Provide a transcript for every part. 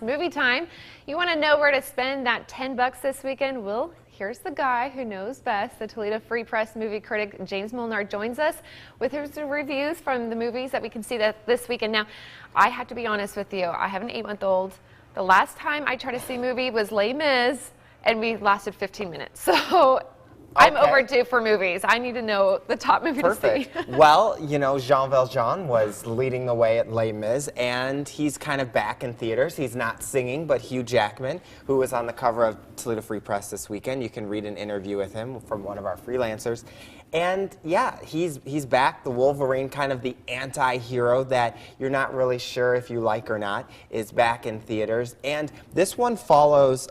Movie time. You want to know where to spend that $10 this weekend? Well, here's the guy who knows best. The Toledo Free Press movie critic James Molnar joins us with his reviews from the movies that we can see this weekend. Now, I have to be honest with you. I have an 8-month-old. The last time I tried to see a movie was Les Mis, and we lasted 15 minutes. So I'm overdue for movies. I need to know the top movie to see. Well, you know, Jean Valjean was leading the way at Les Mis, and he's kind of back in theaters. He's not singing, but Hugh Jackman, who was on the cover of Toledo Free Press this weekend. You can read an interview with him from one of our freelancers. And yeah, he's back. The Wolverine, kind of the anti-hero that you're not really sure if you like or not, is back in theaters. And this one follows,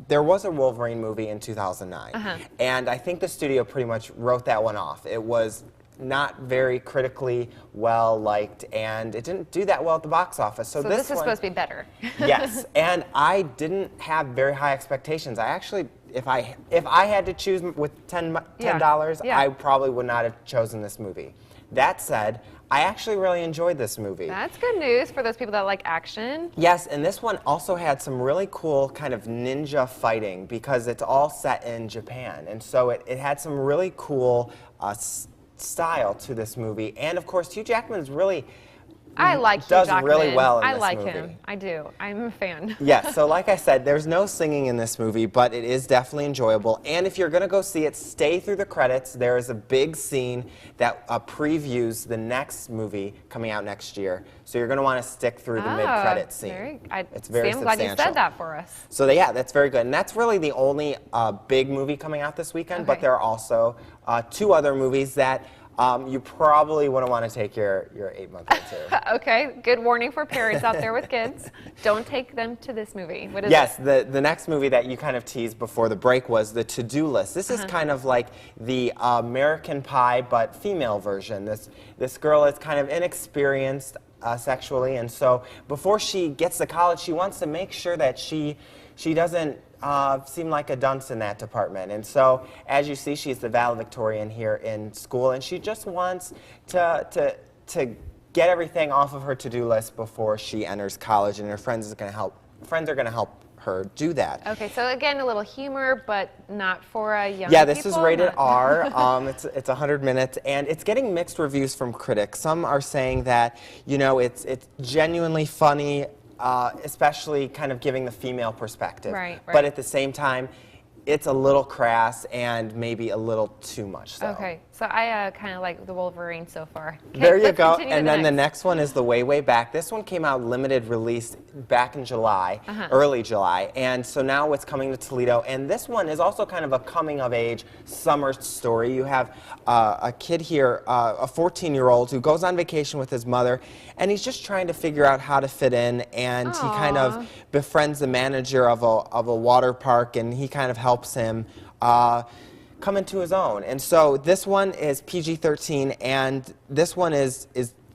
there was a Wolverine movie in 2009. And I think the studio pretty much wrote that one off. It was not very critically well liked, and it didn't do that well at the box office. So this is supposed to be better. Yes, and I didn't have very high expectations. I actually, if I had to choose with $10, I probably would not have chosen this movie. That said, I actually really enjoyed this movie. That's good news for those people that like action. Yes, and this one also had some really cool kind of ninja fighting because it's all set in Japan. And so it had some really cool style to this movie. And of course, Hugh Jackman is really does really well in this movie. I like him. I do. I'm a fan. Yeah, so like I said, there's no singing in this movie, but it is definitely enjoyable. And if you're going to go see it, stay through the credits. There is a big scene that previews the next movie coming out next year. So you're going to want to stick through the mid-credits scene. It's very substantial. I'm glad you said that for us. So yeah, that's very good. And that's really the only big movie coming out this weekend, but there are also 2 other movies that you probably wouldn't want to take your 8-month-old to. Okay, good warning for parents out there with kids. Don't take them to this movie. What is it? The next movie that you kind of teased before the break was The To-Do List. This is kind of like the American Pie, but female version. This girl is kind of inexperienced sexually, and so before she gets to college, she wants to make sure that she doesn't seem like a dunce in that department. And so, as you see, she's the valedictorian here in school, and she just wants to get everything off of her to-do list before she enters college, and her friends are going to help her do that. Okay, so again, a little humor, but not for a young Yeah, this is rated R. It's 100 minutes, and it's getting mixed reviews from critics. Some are saying that, you know, it's genuinely funny, especially kind of giving the female perspective. Right. But at the same time, it's a little crass and maybe a little too much so. Okay, so I kind of like the Wolverine so far. Okay, there you go. And then the next one is The Way, Way Back. This one came out limited release back in July, early July. And so now it's coming to Toledo. And this one is also kind of a coming-of-age summer story. You have a kid here, a 14-year-old, who goes on vacation with his mother, and he's just trying to figure out how to fit in. And he kind of befriends the manager of a water park, and he kind of helps him come into his own. And so this one is PG-13, and this one is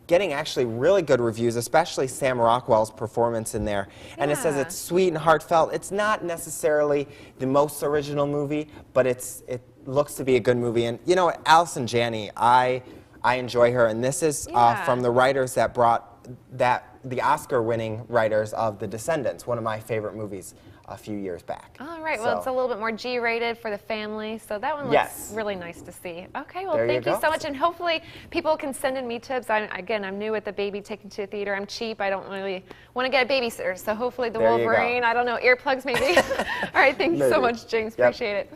getting actually really good reviews, especially Sam Rockwell's performance in there. And it says it's sweet and heartfelt. It's not necessarily the most original movie, but it looks to be a good movie. And you know, Allison Janney, I enjoy her, and this is from the writers that brought the Oscar-winning writers of The Descendants, one of my favorite movies a few years back. All right, well, it's a little bit more G-rated for the family, so that one looks really nice to see. Okay, well, thank you so much, and hopefully people can send in me tips. Again, I'm new with the baby taken to a theater. I'm cheap. I don't really want to get a babysitter, so hopefully the Wolverine, I don't know, earplugs maybe. All right, thank you so much, James. Appreciate it.